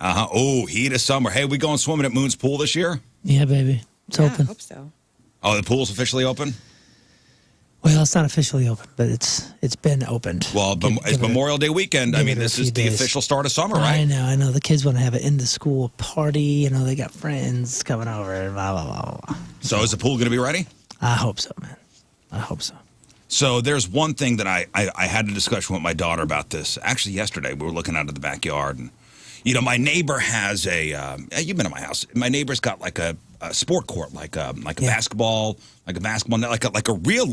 Oh, heat of summer. Hey, we going swimming at Moon's Pool this year? Yeah, baby. It's open. I hope so. Oh, the pool's officially open? Well, it's not officially open, but it's been opened. Well, it's Memorial Day weekend. I mean, this is the days. official start of summer, right? I know. The kids want to have an end-of-school party. You know, they got friends coming over and blah, blah, blah, blah. So is the pool going to be ready? I hope so, man. I hope so. So there's one thing that I had a discussion with my daughter about this. Actually, yesterday, we were looking out of the backyard. And, you know, my neighbor has you've been to my house. My neighbor's got like a sport court, like a basketball, like a real,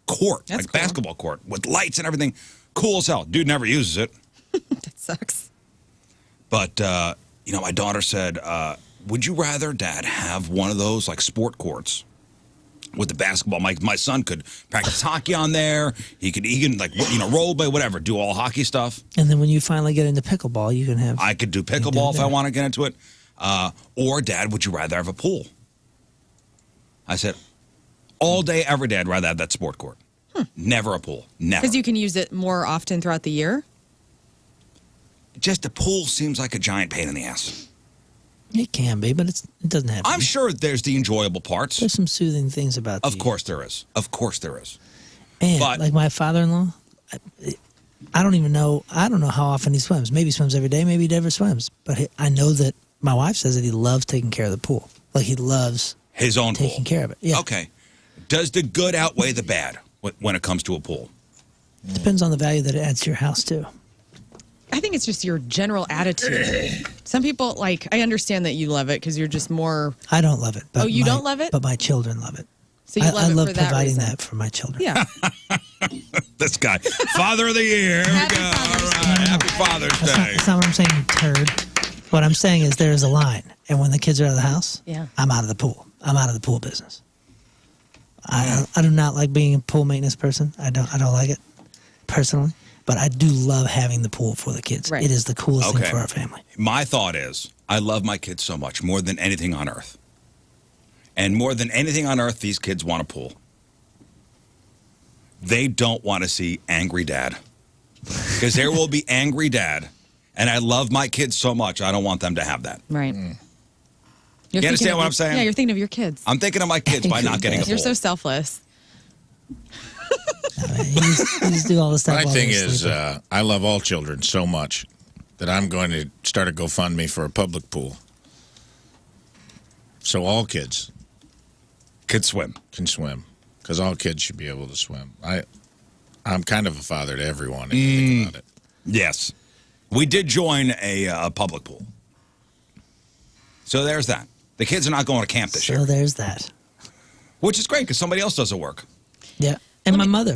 court, That's like cool. basketball court with lights and everything. Cool as hell. Dude never uses it. That sucks. But, you know, my daughter said, would you rather, Dad, have one of those, like, sport courts with the basketball? My son could practice hockey on there. He can like, you know, roll play, whatever, do all hockey stuff. And then when you finally get into pickleball, you can have... I could do pickleball if I want to get into it. Or, Dad, would you rather have a pool? I said, all day, every day, I'd rather have that sport court. Never a pool. Never. Because you can use it more often throughout the year? Just a pool seems like a giant pain in the ass. It can be, but it doesn't have to I'm be. sure there's the enjoyable parts. There's some soothing things about Of course there is. Of course there is. And But- like my father-in-law, I don't know how often he swims. Maybe he swims every day, maybe he never swims. But I know that my wife says that he loves taking care of the pool. Like he loves His own pool. taking care of it. Yeah. Okay. Does the good outweigh the bad when it comes to a pool? Depends on the value that it adds to your house too. I think it's just your general attitude. Some people, like, I understand that you love it because you're just more... I don't love it. But Oh, you don't love it? But my children love it. So you love I it love for that providing reason. that for my children. Yeah. This guy. Father of the year. Here Happy we go. Father's All right. Happy Father's Day. That's not what I'm saying, you turd. What I'm saying is there's a line. And when the kids are out of the house, Yeah. I'm out of the pool. I'm out of the pool business. I do not like being a pool maintenance person. I don't like it personally. But I do love having the pool for the kids. Right. It is the coolest thing Okay. for our family. My thought is, I love my kids so much, more than anything on earth. And more than anything on earth, these kids want a pool. They don't want to see angry dad. Because there will be angry dad. And I love my kids so much, I don't want them to have that. Right. You understand what I'm saying? Yeah, you're thinking of your kids. I'm thinking of my kids by not getting a pool. You're so selfless. You just do all the stuff. My while thing they're is, sleeping. I love all children so much that I'm going to start a GoFundMe for a public pool. So all kids Could swim. can swim, because all kids should be able to swim. I'm kind of a father to everyone, if you think about it. Yes. We did join a public pool. So there's that. The kids are not going to camp this So year, there's that. which is great because somebody else does the work. Yeah. And my mother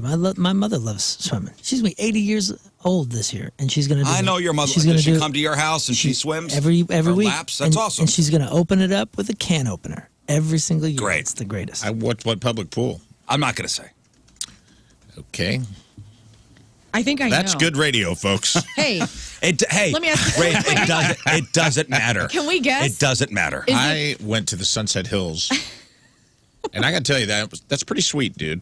loves swimming. She's going to be 80 years old this year, and she's going to do I know your mother. She's going Does to she come to your house and she swims? every Or week. laps? That's awesome. And she's going to open it up with a can opener every single year. Great. It's the greatest. What public pool? I'm not going to say. Okay. I think I That's know. good radio, folks. Hey, Hey, Let me ask you- Ray, it doesn't matter. can we guess? It doesn't matter. I went to the Sunset Hills, and I got to tell you, that's pretty sweet, dude.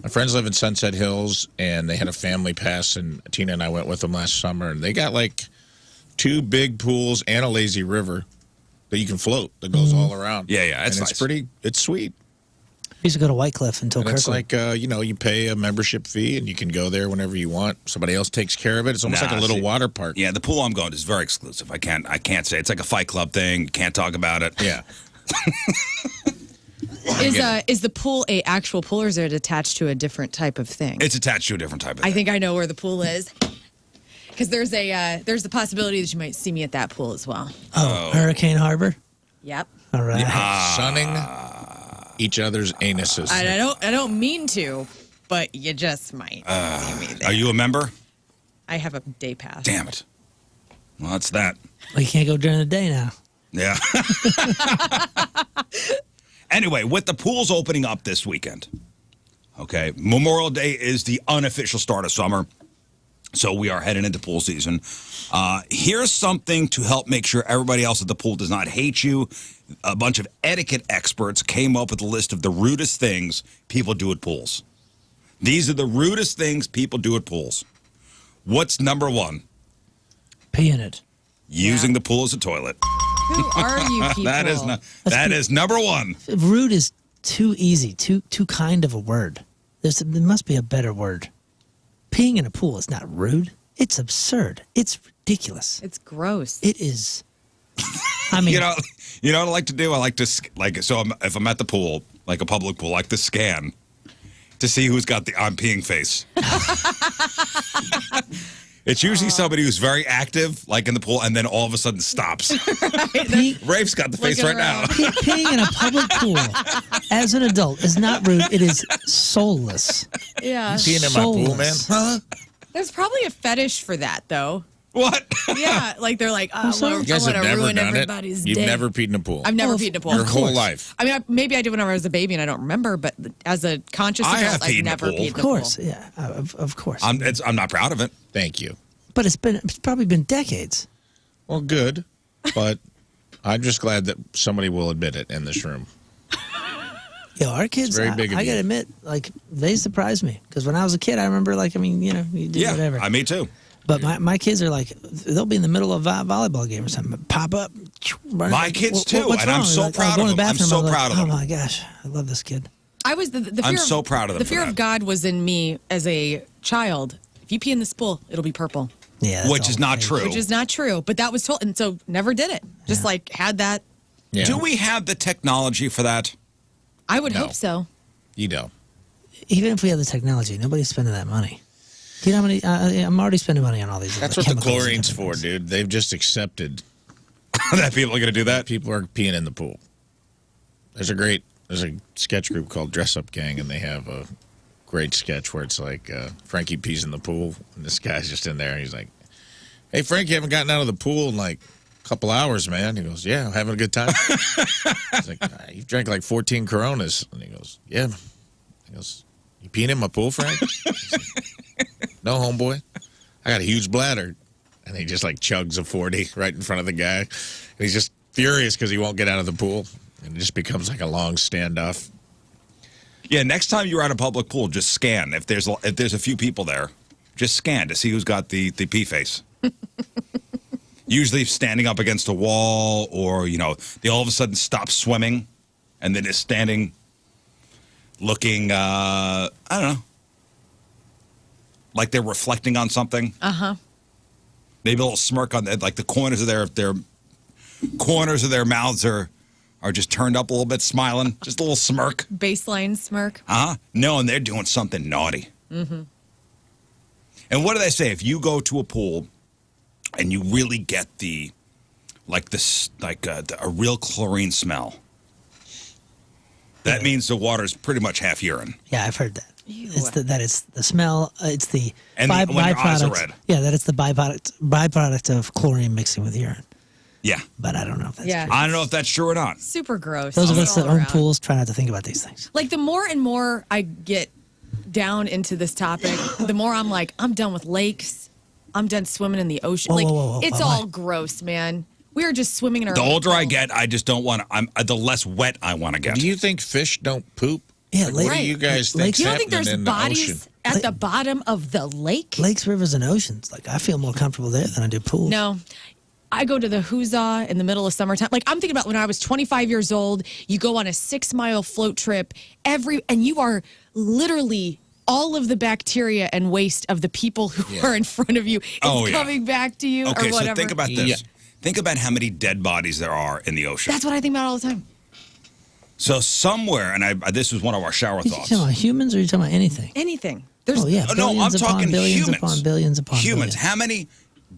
My friends live in Sunset Hills, and they had a family pass, and Tina and I went with them last summer, and they got like 2 big pools and a lazy river that you can float that goes all around. Yeah, yeah, it's and nice. it's sweet. We used to go to White Cliff until And it's Kirkland. like, you pay a membership fee, and you can go there whenever you want. Somebody else takes care of it. It's almost Nah, like a little see, water park. Yeah, the pool I'm going to is very exclusive. I can't say. It's like a Fight Club thing. Can't talk about it. Yeah. Is the pool a actual pool, or is it attached to a different type of thing? It's attached to a different type of thing. I think I know where the pool is. Because there's the possibility that you might see me at that pool as well. Oh, Hurricane Harbor? Yep. All right. Sunning each other's anuses. I don't mean to, but you just might see me there. Are you a member? I have a day pass. Damn it. Well, that's that. Well, you can't go during the day now. Yeah. Anyway, with the pools opening up this weekend, okay, Memorial Day is the unofficial start of summer, so we are heading into pool season. Here's something to help make sure everybody else at the pool does not hate you. A bunch of etiquette experts came up with a list of the rudest things people do at pools. These are the rudest things people do at pools. What's number 1? Pee in it. Using the pool as a toilet. Who are you people? That is number one. Rude is too easy, too kind of a word. There must be a better word. Peeing in a pool is not rude. It's absurd. It's ridiculous. It's gross. It is. I mean, you know what I like to do? I like to if I'm at the pool, like a public pool, I like to scan to see who's got the I'm peeing face. It's usually somebody who's very active, like in the pool, and then all of a sudden stops. Rafe's got the face right now. Peeing in a public pool as an adult is not rude. It is soulless. Yeah. Peeing in my pool, man? Huh? There's probably a fetish for that, though. What? Yeah, like they're like, oh, You guys I have want to never ruin done everybody's it? You've day. never peed in a pool? I've never peed in a pool. Your whole life? I mean, maybe I did when I was a baby and I don't remember, but as a conscious I adult, have peed I've in a never pool. peed in a Of pool. course, yeah, of course. I'm not proud of it. Thank you. But it's probably been decades. Well, good. But I'm just glad that somebody will admit it in this room. Yo, our kids, very big of I you. gotta admit, like, they surprised me. Because when I was a kid, I remember, like, I mean, you do whatever. Me too. But my kids are like, they'll be in the middle of a volleyball game or something, pop up. Run My up, kids too, what's and I'm wrong? so Like, proud I'll go of in the them. I'm bathroom, so like, proud of them. Oh my gosh, I love this kid. I was the fear I'm of, so proud of them The for fear that. of God was in me as a child. If you pee in this pool, it'll be purple. Yeah, that's Which all is not fake. true. Which is not true, but that was told, and so never did it. Just like had that. Yeah. Do we have the technology for that? I would No. hope so. You don't. Even if we had the technology, nobody's spending that money. Do you know how many? I'm already spending money on all these. That's what the chemicals and chlorine's different for, things. dude. They've just accepted That people are going to do that? people are peeing in the pool. There's a sketch group called Dress Up Gang, and they have a great sketch where it's like Frankie pees in the pool, and this guy's just in there, and he's like, "Hey, Frank, you haven't gotten out of the pool in like a couple hours, man." He goes, "Yeah, I'm having a good time." He's like, "You've drank like 14 Coronas," and he goes, "Yeah." He goes, "You peeing in my pool, Frank?" He's like, "No, homeboy, I got a huge bladder," and he just like chugs a 40 right in front of the guy, and he's just furious because he won't get out of the pool, and it just becomes like a long standoff. Yeah, next time you're at a public pool, just scan. If there's a few people there, just scan to see who's got the pee face. Usually standing up against a wall, or they all of a sudden stop swimming, and then is standing, looking. I don't know, like they're reflecting on something. Maybe a little smirk on like the corners of their mouths are just turned up a little bit, smiling, just a little smirk. Baseline smirk. No, and they're doing something naughty. Mm-hmm. And what do they say? If you go to a pool and you really get a real chlorine smell, that means the water's pretty much half urine. Yeah, I've heard that. It's the smell. It's the And when your eyes are byproduct. red. Yeah, that it's the byproduct of chlorine mixing with urine. Yeah. But I don't know if that's Yeah. true. I don't know if that's true or not. Super gross. Those of us All that own around. pools try not to think about these things. Like the more and more I get down into this topic, the more I'm like, I'm done with lakes. I'm done swimming in the ocean. Whoa, It's all gross, man. We are just swimming in our The own older I pool. get, I just don't want to. The less wet I want to get. Do you think fish don't poop? Yeah, Like, what do Right. you guys Lakes- think? You don't think there's in the ocean? bodies at the bottom of the lake? Lakes, rivers, and oceans. Like, I feel more comfortable there than I do pools. No. I go to the Hooshe in the middle of summertime. Like, I'm thinking about when I was 25 years old, you go on a 6-mile float trip and you are literally all of the bacteria and waste of the people who are in front of you is coming back to you Okay, or so whatever. think about this. Yeah. Think about how many dead bodies there are in the ocean. That's what I think about all the time. So somewhere, and this was one of our shower You thoughts. talking about humans or are you talking about anything? Anything. There's Oh, yeah. No, I'm Billions upon talking billions humans. upon billions upon humans. billions. How many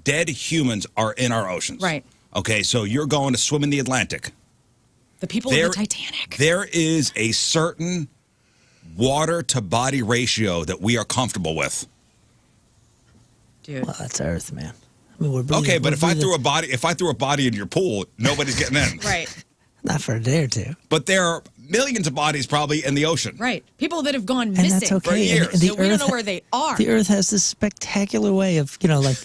dead humans are in our oceans? Right. Okay, so you're going to swim in the Atlantic. the people in the Titanic. There is a certain water to body ratio that we are comfortable with. Dude. Well, that's Earth, man. I mean, we're breathing, Okay, but we're if I breathing- threw a body in your pool, nobody's getting in. Right. not for a day or two, But there are millions of bodies probably in the ocean. Right. People that have gone and missing. that's okay. for years. And the So we don't Earth know where they are. The Earth has this spectacular way of, like,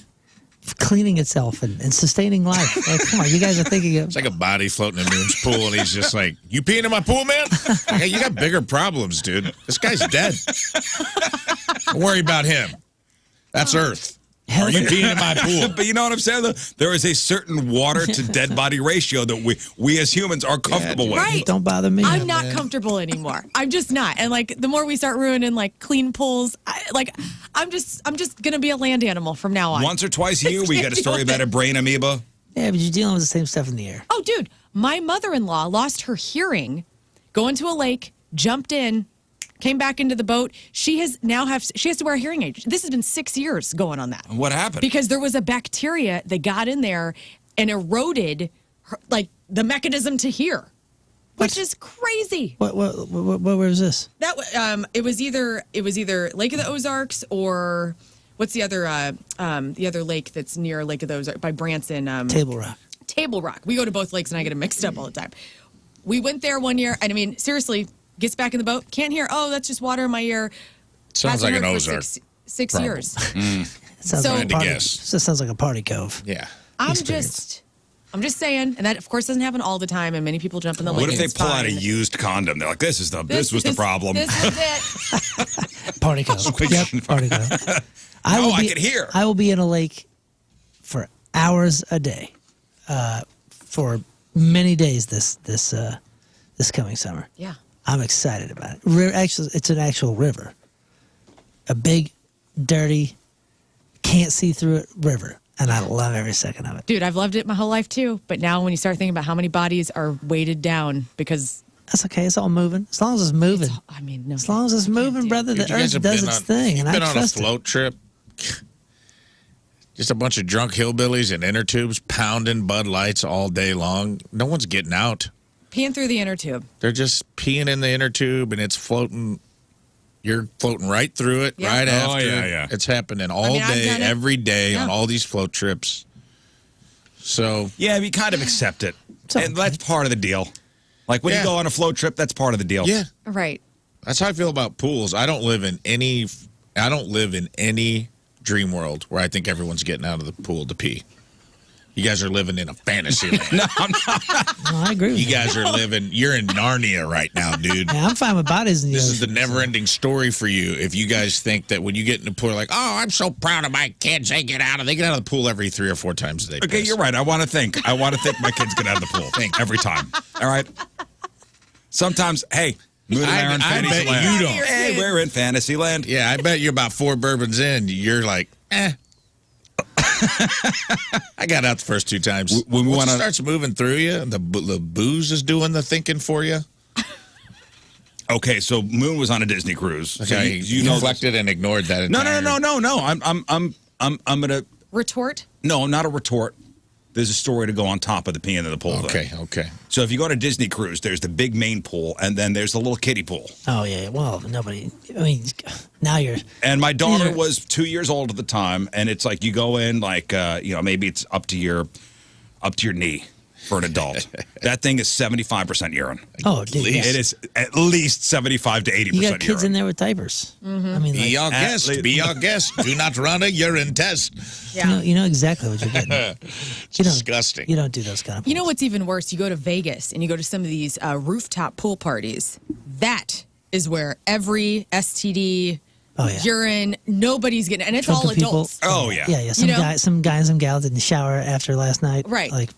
cleaning itself and sustaining life. Like, come on, you guys are thinking of. It's like a body floating in Moon's pool, and he's just like, "You peeing in my pool, man? Hey, you got bigger problems, dude. This guy's dead. Don't worry about him. That's Earth." Hell Are you yeah. peeing in my pool? But you know what I'm saying? Though? There is a certain water to dead body ratio that we as humans are comfortable with. Right. Don't bother me. I'm not comfortable anymore. I'm just not. And like the more we start ruining like clean pools, I'm just gonna be a land animal from now on. Once or twice a year, we get a story about a brain amoeba. Yeah, but you're dealing with the same stuff in the air. Oh, dude, my mother-in-law lost her hearing going to a lake, jumped in, came back into the boat. She has to wear a hearing aid. This has been 6 years going on that. What happened? Because there was a bacteria that got in there and eroded like the mechanism to hear, which is crazy. Where was this? That it was either Lake of the Ozarks or what's the other lake that's near Lake of the Ozarks by Branson? Table Rock. Table Rock. We go to both lakes and I get them mixed up all the time. We went there one year and I mean seriously, gets back in the boat, can't hear. Oh, that's just water in my ear. Sounds Hasn't like an heard for Ozark. six problem. years. Sounds So- like a Had to party. guess. This sounds like a party cove. Yeah. I'm Experience. just saying, and that of course doesn't happen all the time, and many people jump in the lake. What if they it's pull out a fine. used condom? They're like, this was the problem. This was it. Party cove. Yep, party cove. I could hear. I will be in a lake for hours a day, for many days this coming summer. Yeah. I'm excited about it. Actually, it's an actual river. A big, dirty, can't see through it river. And I love every second of it. Dude, I've loved it my whole life too. But now when you start thinking about how many bodies are weighted down because That's okay. It's all moving. As long as it's moving. I mean, no. As long as it's moving, brother, Dude, the you guys earth have does been its on- thing. You've And been I on a trust it. float trip. Just a bunch of drunk hillbillies in inner tubes pounding Bud Lights all day long. No one's getting out. Peeing through the inner tube. They're just peeing in the inner tube and it's floating. You're floating right through it, Yeah. right Oh, after. yeah. It's happening all mean, I've day, done it. every day on Yeah. all these float trips. So, Yeah, you kind of accept it. okay. And that's part of the deal. Like when Yeah. you go on a float trip, that's part of the deal. yeah, Right. that's how I feel about pools. I don't live in any dream world where I think everyone's getting out of the pool to pee. You guys are living in a fantasy land. No, I'm not. No, I agree with You guys are you're in Narnia right now, dude. Yeah, I'm fine with bodies in the This is the ocean. never-ending story for you. If you guys think that when you get in the pool, like, oh, I'm so proud of my kids, they get out of the pool every 3 or 4 times a day. Okay, you're right. I want to think my kids get out of the pool. Every time. All right. Sometimes, hey, Moon and I are in I bet Fantasyland. you don't. Hey, we're in Fantasyland. Yeah, I bet you're about 4 bourbons in. You're like, eh. I got out the first 2 times. When we Once went it on- starts moving through you, the booze is doing the thinking for you. Okay, so Moon was on a Disney cruise. So Okay, you know deflected and ignored that. No. I'm gonna. Retort. No, not a retort. There's a story to go on top of the peeing in the pool. Okay, thing. okay. So if you go on a Disney cruise, there's the big main pool, and then there's the little kiddie pool. Oh, yeah. Well, nobody. I mean, now you're. And my daughter Yeah. was 2 years old at the time, and it's like you go in like maybe it's up to your knee for an adult. That thing is 75% urine. Oh, dude. yes. It is at least 75 to 80% You got kids urine. in there with diapers. I mean, Be like, your guest. least- Be your guest. Do not run a urine test. Yeah. you know exactly what you're getting. You don't, Disgusting. You don't do those kind of. You know what's even worse? You go to Vegas and you go to some of these rooftop pool parties. That is where every STD, Oh, yeah. urine, nobody's getting, and it's Drunken all people. adults. Oh, yeah. Yeah. Some know? some guys and gals didn't shower after last night. Right. Like.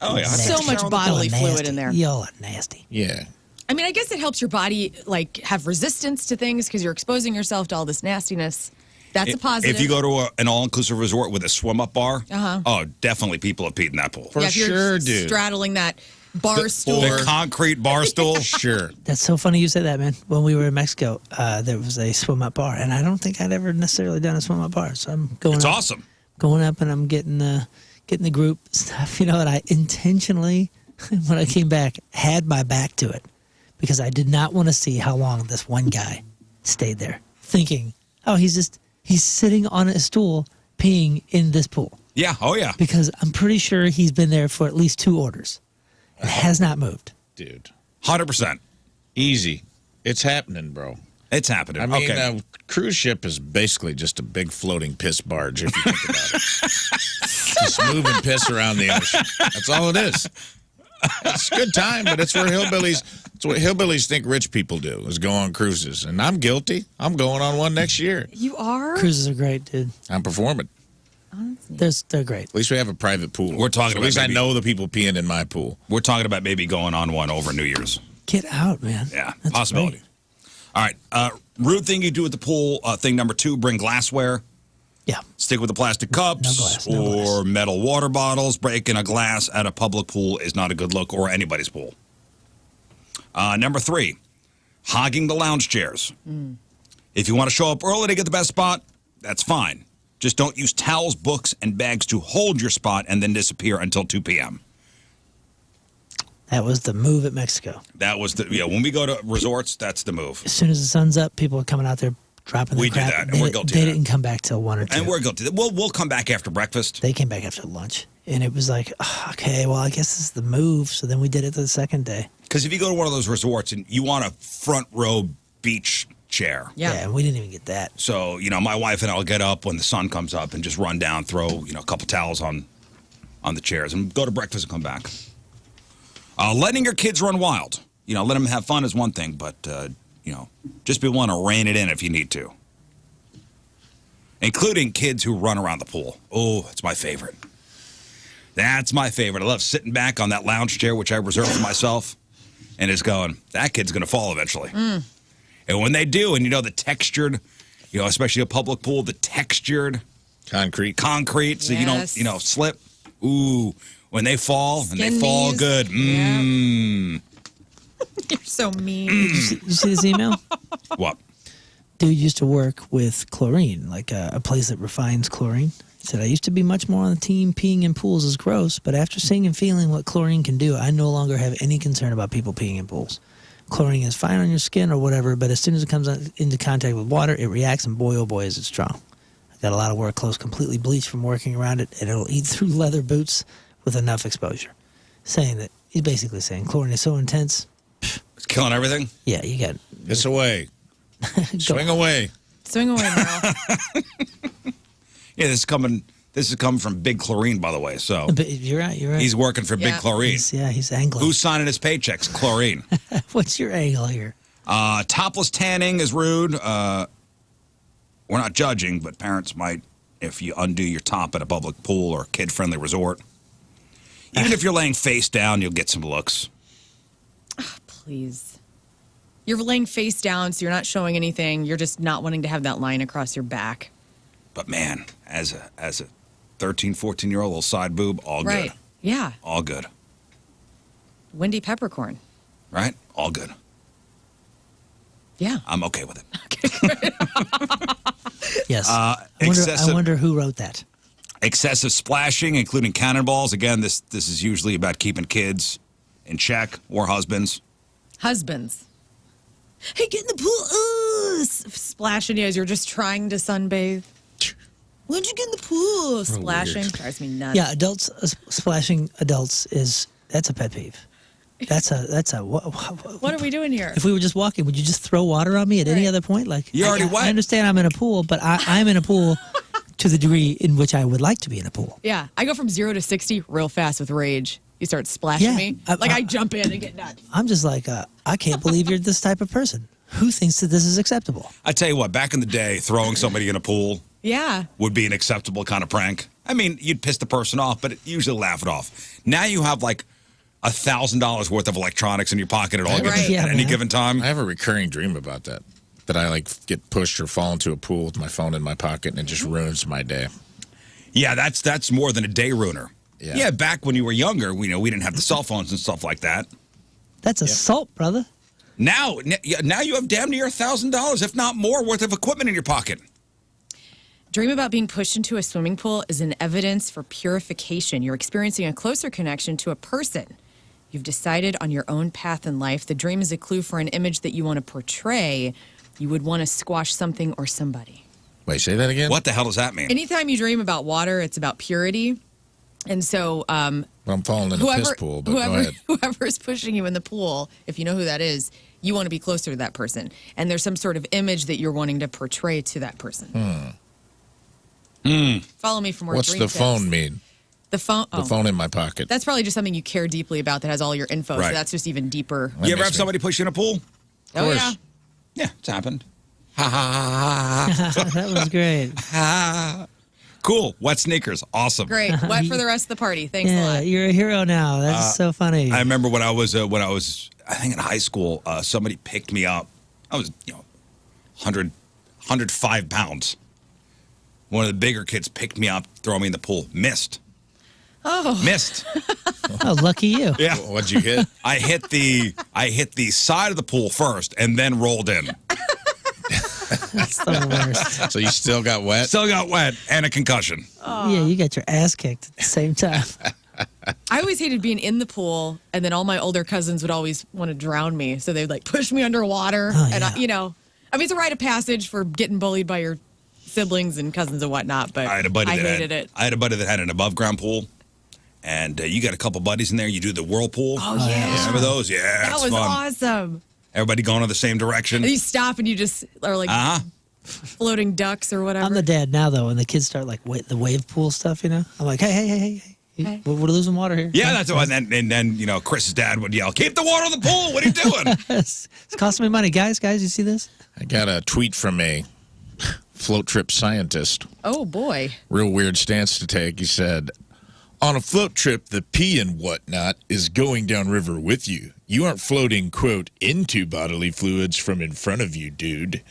Oh, yeah. So much Y'all are bodily fluid nasty. in there. Y'all are nasty. Yeah. I mean, I guess it helps your body like have resistance to things because you're exposing yourself to all this nastiness. That's a positive. If you go to an all-inclusive resort with a swim-up bar, oh, definitely people have peed in that pool. For yeah, if you're sure, dude. straddling that bar stool. The concrete bar stool. Sure. That's so funny you said that, man. When we were in Mexico, there was a swim up bar, and I don't think I'd ever necessarily done a swim up bar. So I'm going. It's up, awesome. Going up, and I'm getting the group stuff. You know, and I intentionally, when I came back, had my back to it because I did not want to see how long this one guy stayed there, thinking, "Oh, he's sitting on a stool peeing in this pool." Yeah. Oh, yeah. Because I'm pretty sure he's been there for at least 2 orders and has not moved. Dude. 100%. Easy. It's happening, bro. It's happening. I mean, okay. cruise ship is basically just a big floating piss barge, if you think about it. Just moving piss around the ocean. That's all it is. It's a good time, but it's what hillbillies think rich people do, is go on cruises. And I'm guilty. I'm going on one next year. You are? Cruises are great, dude. I'm performing. They're great. At least we have a private pool. We're talking so about at least I maybe- know the people peeing in my pool. We're talking about maybe going on one over New Year's. Get out, man. Yeah, That's possibility. great. All right. Rude thing you do at the pool. Thing number 2, bring glassware. Yeah. Stick with the plastic cups No or glass. metal water bottles. Breaking a glass at a public pool is not a good look, or anybody's pool. Number 3, hogging the lounge chairs. If you want to show up early to get the best spot, that's fine. Just don't use towels, books, and bags to hold your spot and then disappear until 2 p.m. That was the move at Mexico. That was when we go to resorts, that's the move. As soon as the sun's up, people are coming out there dropping We their do crap. that, and we're guilty They of that. didn't come back till 1 or 2. And we're guilty. We'll come back after breakfast. They came back after lunch. And it was like, okay, well, I guess this is the move. So then we did it the second day. Because if you go to one of those resorts and you want a front row beach chair. Yeah. And we didn't even get that. So, my wife and I will get up when the sun comes up and just run down, throw, a couple towels on the chairs and go to breakfast and come back. Letting your kids run wild. Let them have fun is one thing, but, just be willing to rein it in if you need to. Including kids who run around the pool. Oh, it's my favorite. That's my favorite. I love sitting back on that lounge chair, which I reserve for myself, and it's going, that kid's going to fall eventually. And when they do, and the textured, especially a public pool, the textured Concrete. so Yes. you don't, slip. Ooh, when they fall, and they Skin fall knees. good. Mmm. You're so mean. You see this email? What? Dude used to work with chlorine, like a place that refines chlorine. He said, I used to be much more on the team peeing in pools is gross, but after seeing and feeling what chlorine can do, I no longer have any concern about people peeing in pools. Chlorine is fine on your skin or whatever, but as soon as it comes into contact with water, it reacts, and boy, oh boy, is it strong. I got a lot of work clothes completely bleached from working around it, and it'll eat through leather boots with enough exposure. Saying that, he's basically saying chlorine is so intense, It's killing everything? yeah, you got This away. Swing away. Swing away, Merle. Yeah, this is coming from Big Chlorine, by the way. So But you're right. he's working for Big Yeah. Chlorine. He's angling. Who's signing his paychecks? Chlorine. What's your angle here? Topless tanning is rude. We're not judging, but parents might if you undo your top at a public pool or kid-friendly resort. Even if you're laying face down, you'll get some looks. Please. You're laying face down, so you're not showing anything. You're just not wanting to have that line across your back. But man, as a 13, 14-year-old little side boob, all Right. good. Yeah. All good. Wendy Peppercorn. Right? All good. Yeah. I'm okay with it. Yes. I excessive- wonder who wrote that. Excessive splashing, including cannonballs. Again, this is usually about keeping kids in check or husbands. Husbands. Hey, get in the pool. Ooh, splashing you as you're just trying to sunbathe. When'd you get in the pool? Splashing. weird. Drives me nuts. Yeah, adults splashing adults that's a pet peeve. That's a What are we doing here? If we were just walking, would you just throw water on me at any Right. other point? Like You're already I wet. understand I'm in a pool, but I'm in a pool to the degree in which I would like to be in a pool. Yeah, I go from 0 to 60 real fast with rage. You start splashing Yeah, me. I jump in and get nuts. I'm just like, I can't believe you're this type of person. Who thinks that this is acceptable? I tell you what, back in the day, throwing somebody in a pool Yeah. would be an acceptable kind of prank. I mean, you'd piss the person off, but usually laugh it off. Now you have like $1,000 worth of electronics in your pocket at all Right. Yeah, at any man. given time. I have a recurring dream about that. That I get pushed or fall into a pool with my phone in my pocket and it just ruins my day. Yeah, that's more than a day ruiner. Yeah. Back when you were younger, we didn't have the cell phones and stuff like that. That's assault, brother. Now you have damn near $1,000, if not more, worth of equipment in your pocket. Dream about being pushed into a swimming pool is an evidence for purification. You're experiencing a closer connection to a person. You've decided on your own path in life. The dream is a clue for an image that you want to portray. You would want to squash something or somebody. Wait, say that again? What the hell does that mean? Anytime you dream about water, it's about purity. And so Well, I'm falling in a piss pool, but go ahead. whoever is pushing you in the pool, if you know who that is, you want to be closer to that person. And there's some sort of image that you're wanting to portray to that person. Follow me for more What's dream the tips. phone mean? The phone? The phone in my pocket. That's probably just something you care deeply about that has all your info. Right. So that's just even deeper. You ever makes have me- somebody push you in a pool? Oh, course. yeah. Yeah, it's happened. That was great. Cool. Wet sneakers. Awesome. Great. Wet for the rest of the party. Thanks a lot. You're a hero now. That's so funny. I remember when I was I think in high school, somebody picked me up. I was 105 pounds. One of the bigger kids picked me up, throw me in the pool. Missed. Missed. Oh, lucky you. Yeah. What'd you hit? I hit the side of the pool first and then rolled in. That's the worst. So you still got wet? Still got wet and a concussion. Yeah, you got your ass kicked at the same time. I always hated being in the pool, and then all my older cousins would always want to drown me, so they'd like push me underwater. Oh, And yeah. it's a rite of passage for getting bullied by your siblings and cousins and whatnot. But I hated it. I had a buddy that had an above ground pool, and you got a couple buddies in there. You do the whirlpool. Oh yeah, Remember those? Yeah, that it's was fun. awesome. Everybody going in the same direction. And you stop and you just are like floating ducks or whatever. I'm the dad now, though, when the kids start like the wave pool stuff, I'm like, hey. We're losing water here. Yeah, that's what. And then Chris's dad would yell, "Keep the water in the pool! What are you doing?" It's costing me money. Guys, you see this? I got a tweet from a float trip scientist. Oh boy. Real weird stance to take. He said, on a float trip, the pee and whatnot is going downriver with you. You aren't floating, quote, into bodily fluids from in front of you, dude.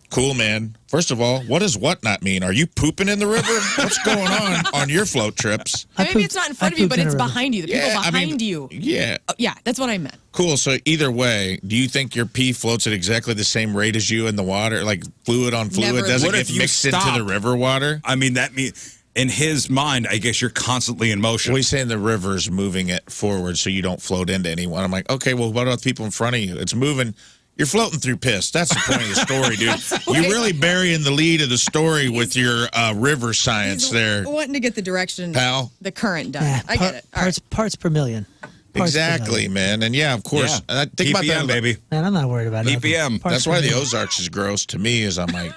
Cool, man. First of all, what does whatnot mean? Are you pooping in the river? What's going on your float trips? Maybe it's not in front of you, but it's behind you. The people behind you. Yeah. Yeah, that's what I meant. Cool. So either way, do you think your pee floats at exactly the same rate as you in the water? Like fluid on fluid? Never. Does it What get if you mixed into stop? the river water? I mean, that means in his mind, I guess you're constantly in motion. Well, he's saying the river's moving it forward so you don't float into anyone. I'm like, okay, well, what about the people in front of you? It's moving. You're floating through piss. That's the point of the story, dude. You're really burying the lead of the story with your river science there. Wanting to get the direction, Pal. the current done. Yeah, I get it. All right. Parts per million. Parts per Exactly, million. man. And yeah, of course. Yeah. Think about PPM, that, baby. Man, I'm not worried about it. PPM. That's why the Ozarks is gross to me. Is I'm like,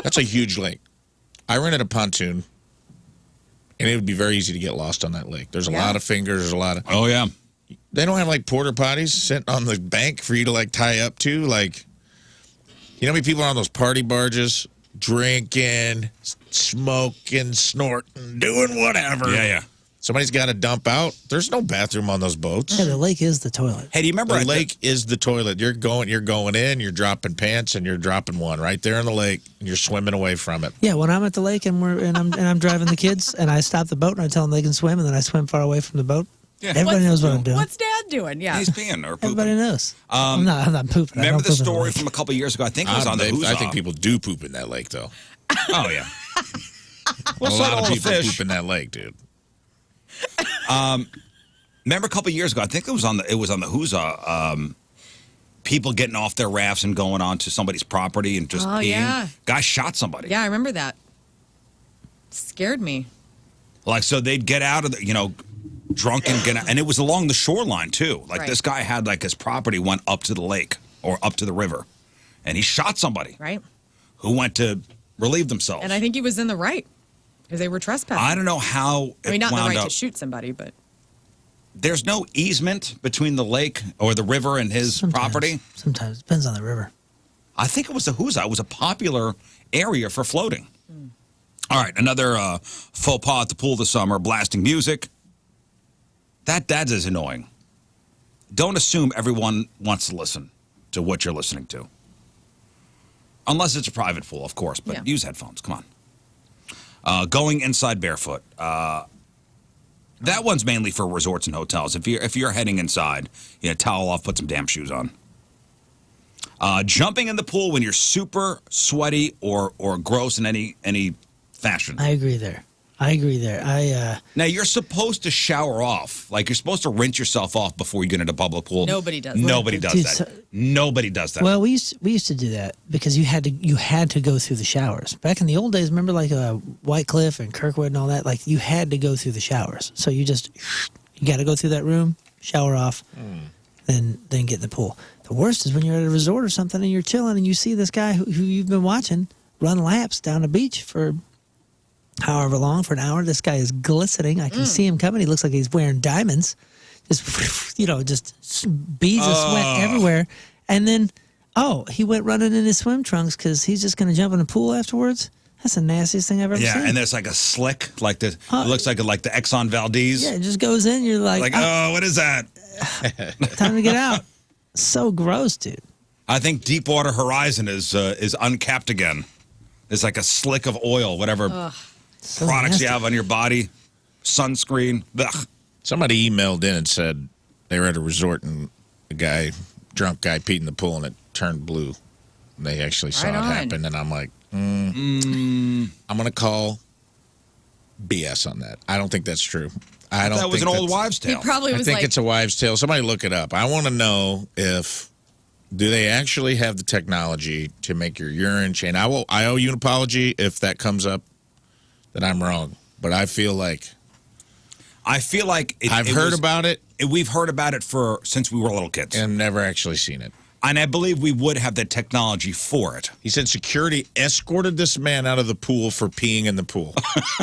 that's a huge lake. I rented a pontoon, and it would be very easy to get lost on that lake. There's a lot of fingers. There's a lot of. Oh yeah. They don't have like porta potties sitting on the bank for you to like tie up to. Like, you know how many people are on those party barges, drinking, smoking, snorting, doing whatever. Yeah. Somebody's got to dump out. There's no bathroom on those boats. Yeah, the lake is the toilet. Hey, do you remember The lake is the toilet. You're going in, you're dropping pants, and you're dropping one right there in the lake, and you're swimming away from it. Yeah, when I'm at the lake and I'm driving the kids and I stop the boat and I tell them they can swim and then I swim far away from the boat. Yeah. Everybody knows what I'm doing. What's Dad doing? Yeah. He's peeing or pooping. Everybody knows. I'm not pooping. I Remember don't the poop in story lake. from a couple years ago? I think it was on the Hooshe. I think people do poop in that lake, though. Oh yeah. A lot of people fish. poop in that lake, dude. Remember a couple years ago? I think it was on the Hooshe. People getting off their rafts and going onto somebody's property and just peeing. Yeah. Guy shot somebody. Yeah, I remember that. Scared me. Like, so they'd get out of the, drunk and get out. And it was along the shoreline, too. Like, Right. this guy had, like, his property went up to the lake or up to the river. And he shot somebody Right. who went to relieve themselves. And I think he was in the right because they were trespassing. I don't know how it not in the wound right up. to shoot somebody, but There's no easement between the lake or the river and his property. Sometimes. Depends on the river. I think it was the Hooshe. It was a popular area for floating. All right, another faux pas at the pool this summer, blasting music. That is annoying. Don't assume everyone wants to listen to what you're listening to. Unless it's a private pool, of course, but use headphones. Come on. Going inside barefoot. That one's mainly for resorts and hotels. If you're heading inside, towel off, put some damn shoes on. Jumping in the pool when you're super sweaty or gross in any fashion. I agree there. Now, you're supposed to shower off. Like, you're supposed to rinse yourself off before you get into a public pool. Nobody does that. Nobody does Dude, that. Nobody does that. Well, we used to do that because you had to go through the showers. Back in the old days, remember like White Cliff and Kirkwood and all that? Like, you had to go through the showers. So you got to go through that room, shower off, then get in the pool. The worst is when you're at a resort or something and you're chilling and you see this guy who you've been watching run laps down the beach for however long, for an hour. This guy is glistening. I can see him coming. He looks like he's wearing diamonds. Just, just beads of sweat everywhere. And then, he went running in his swim trunks because he's just going to jump in the pool afterwards. That's the nastiest thing I've ever seen. Yeah, and there's like a slick, like the it looks like the Exxon Valdez. Yeah, it just goes in. You're like, Oh, what is that? time to get out. So gross, dude. I think Deepwater Horizon is uncapped again. It's like a slick of oil, whatever So products nasty. you have on your body, sunscreen. Ugh. Somebody emailed in and said they were at a resort and a drunk guy peed in the pool and it turned blue. And they actually saw Right it on. happen, and I'm like, I'm going to call BS on that. I don't think that's true. I don't That was think an old that's- wives' He tale. probably I was think like, it's a wives' tale. Somebody look it up. I want to know do they actually have the technology to make your urine change? I owe you an apology if that comes up that I'm wrong, but I feel like I've heard about it We've heard about it since we were little kids, and never actually seen it. and I believe we would have the technology for it. He said security escorted this man out of the pool for peeing in the pool.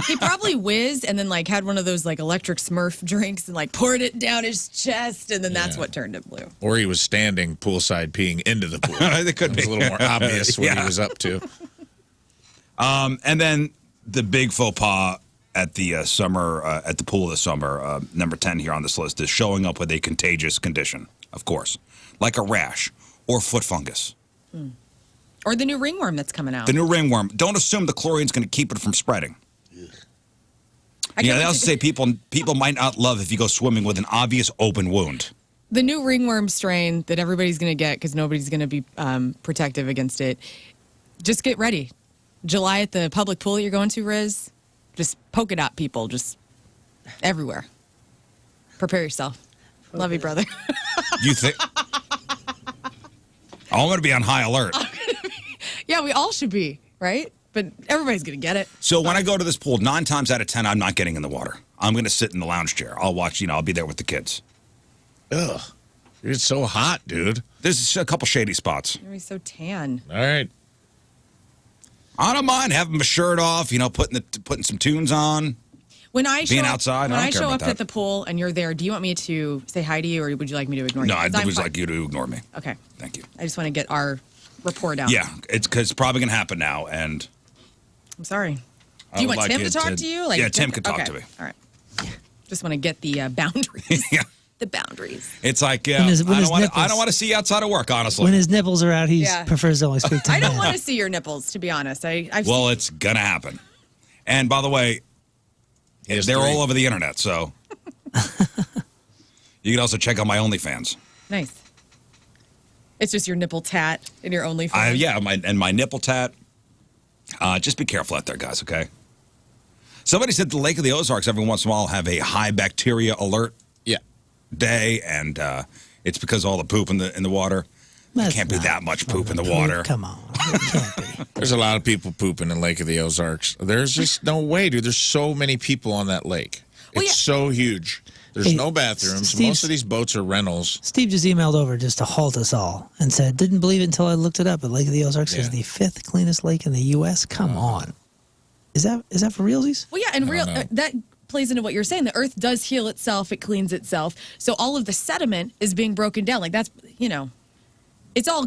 he probably whizzed and then like had one of those like electric Smurf drinks and like poured it down his chest, and then that's Yeah. what turned it blue. Or he was standing poolside peeing into the pool. It could was be a little more obvious what Yeah. he was up to. And then the big faux pas at the at the pool this summer, number 10 here on this list, is showing up with a contagious condition, of course, like a rash or foot fungus. Or the new ringworm that's coming out. The new ringworm. Don't assume the chlorine's going to keep it from spreading. I Yeah, can't they also say believe- people might not love if you go swimming with an obvious open wound. the new ringworm strain that everybody's going to get because nobody's going to be protective against it. Just get ready. July at the public pool you're going to, Rizz. Just polka dot people, just everywhere. Prepare yourself. Love you, brother. You think? I'm going to be on high alert. Yeah, we all should be, right? But everybody's going to get it. So when I go to this pool, 9 times out of 10, I'm not getting in the water. I'm going to sit in the lounge chair. I'll watch, I'll be there with the kids. Ugh. It's so hot, dude. There's a couple shady spots. You're gonna be so tan. All right. I don't mind having my shirt off, putting some tunes on. When I Being show up, outside, I when don't I care show about up that. at the pool and you're there, do you want me to say hi to you, or would you like me to ignore No, you? 'Cause I I'm would fine. like you to ignore me. Okay, Thank you. I just want to get our report out. Yeah, it's because it's probably going to happen now. And I'm sorry. I Do you would want like Tim you to talk to- to you? Yeah, Tim could talk okay. to me. All right. Just want to get the boundaries. yeah, The boundaries. it's like When his I don't nipples- want to see you outside of work, honestly. When his nipples are out, he Yeah. prefers to only speak to I don't men. want to see your nipples, to be honest. I've Well, seen, it's gonna happen. And by the way, He has they're 3. all over the internet, so you can also check out my OnlyFans. nice. It's just your nipple tat in your OnlyFans. Yeah, my nipple tat. Just be careful out there, guys. Okay. Somebody said the Lake of the Ozarks every once in a while have a high bacteria alert Yeah. day, and it's because of all the poop in the water. There That's can't be not that much from poop in the poop. water. Come on. It can't be. There's a lot of people pooping in Lake of the Ozarks. There's just no way, dude. There's so many people on that lake. Well, It's so huge. There's Hey, no bathrooms. Steve's- Most of these boats are rentals. Steve just emailed over just to halt us all and said, didn't believe it until I looked it up. But Lake of the Ozarks is Yeah. the 5th cleanest lake in the U.S. Come on. Is that for realsies? Well, yeah, and real know. that plays into what you're saying. The earth does heal itself; it cleans itself. So all of the sediment is being broken down. Like that's it's all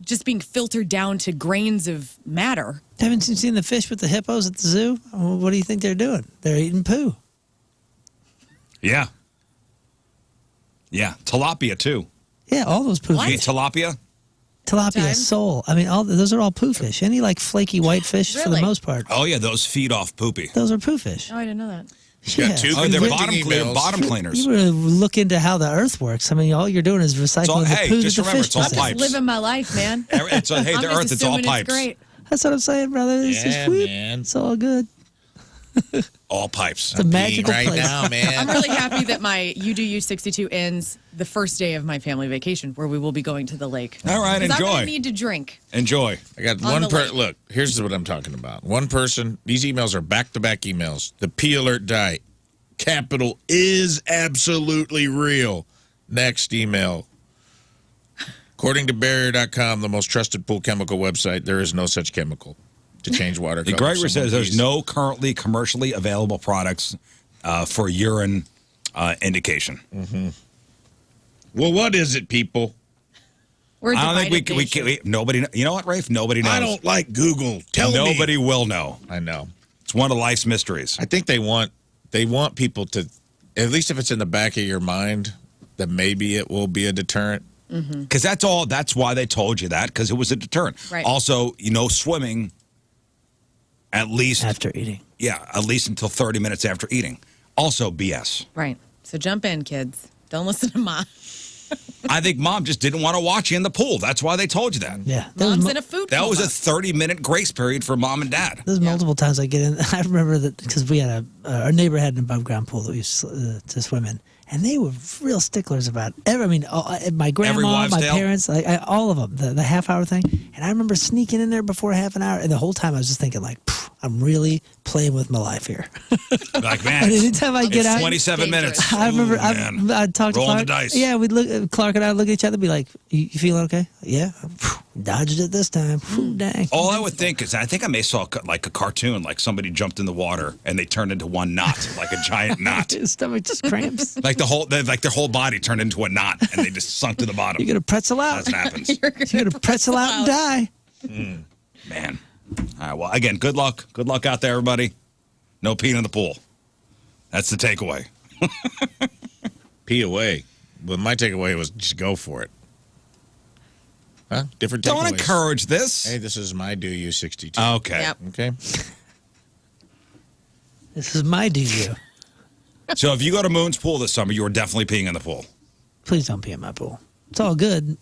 just being filtered down to grains of matter. Haven't you seen the fish with the hippos at the zoo? Well, what do you think they're doing? They're eating poo. Yeah. Yeah, tilapia too. Yeah, all those poo What? You fish. eat tilapia? Tilapia, Time? sole. I mean, those are all poo fish. Any like flaky white fish for the Really? most part. Oh yeah, those feed off poopy. Those are poo fish. Oh, I didn't know that. You got 2 Oh, they're conflicting emails. bottom cleaners. You really look into how the earth works. I mean, all you're doing is recycling all- the hey, poo just that the remember, fish it's all possess. pipes. Living my life, man. Hey, I'm the just earth, it's all assuming pipes. It's great. That's what I'm saying, brother. It's just Yeah, sweet. man. It's all good. All pipes. It's a magical right place. now, man. I'm really happy that my UDU 62 ends the first day of my family vacation, where we will be going to the lake. All right, 'Cause I'm enjoy. gonna need to drink. Enjoy. I got On one the lake. Look, here's what I'm talking about. One person, these emails are back-to-back emails. The P alert die. Capital is absolutely real. Next email. According to barrier.com, the most trusted pool chemical website, there is no such chemical to change water color. Gregory Someone says there's please- no currently commercially available products for urine indication. Well, what is it, people? We're I don't think divided nation. nobody, you know what, Rafe? Nobody knows. I don't like Google. Tell me. Nobody will know. I know. It's one of life's mysteries. I think they want people to, at least if it's in the back of your mind, that maybe it will be a deterrent. Because that's why they told you that, because it was a deterrent. Right. Also, swimming at least After eating. Yeah, at least until 30 minutes after eating. Also BS. Right. So jump in, kids. Don't listen to mom. I think mom just didn't want to watch you in the pool. That's why they told you that. Yeah. Mom's in a food That coma. was a 30-minute grace period for mom and dad. There's multiple times I get in. I remember that because we had our neighbor had an above ground pool that we used to swim in, and they were real sticklers about my grandma, wives' my tale? parents, all of them, the half hour thing. And I remember sneaking in there before half an hour, and the whole time I was just thinking I'm really playing with my life here. Like, man, And anytime I get out, 27 minutes. I remember Ooh, man. I'd talk to Rolling Clark. the dice. Yeah, we'd look. Clark and I would look at each other, and be like, "You feeling okay? Yeah, dodged it this time. Dang." All I would think is, I think I may saw like a cartoon, like somebody jumped in the water and they turned into one knot, like a giant knot. His stomach just cramps. Like their whole body turned into a knot and they just sunk to the bottom. You're gonna pretzel out. That's what happens. You're gonna pretzel out and die. Man. All right, well, again, good luck. Good luck out there, everybody. No peeing in the pool. That's the takeaway. Pee away. Well, my takeaway was just go for it. Huh? Different takeaways. Don't encourage this. Hey, this is my Do You 62. Okay. Yep. Okay. This is my do you. So if you go to Moon's pool this summer, you are definitely peeing in the pool. Please don't pee in my pool. It's all good. Ray,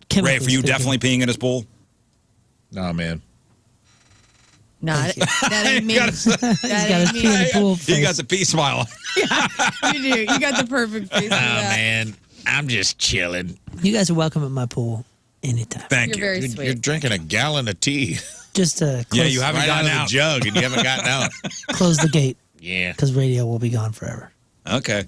Chemically for you speaking. definitely peeing in his pool? No, man. Not that ain't me. He's got his ain't pee in the me. pool. You got face. the pee smile. You do. You got the perfect face. Oh, man. I'm just chilling. You guys are welcome at my pool anytime. Thank You're you. very sweet. You're drinking a gallon of tea Just to Yeah, close, you haven't right out gotten of the out. jug, and you haven't gotten out. close the gate Yeah. because radio will be gone forever. Okay.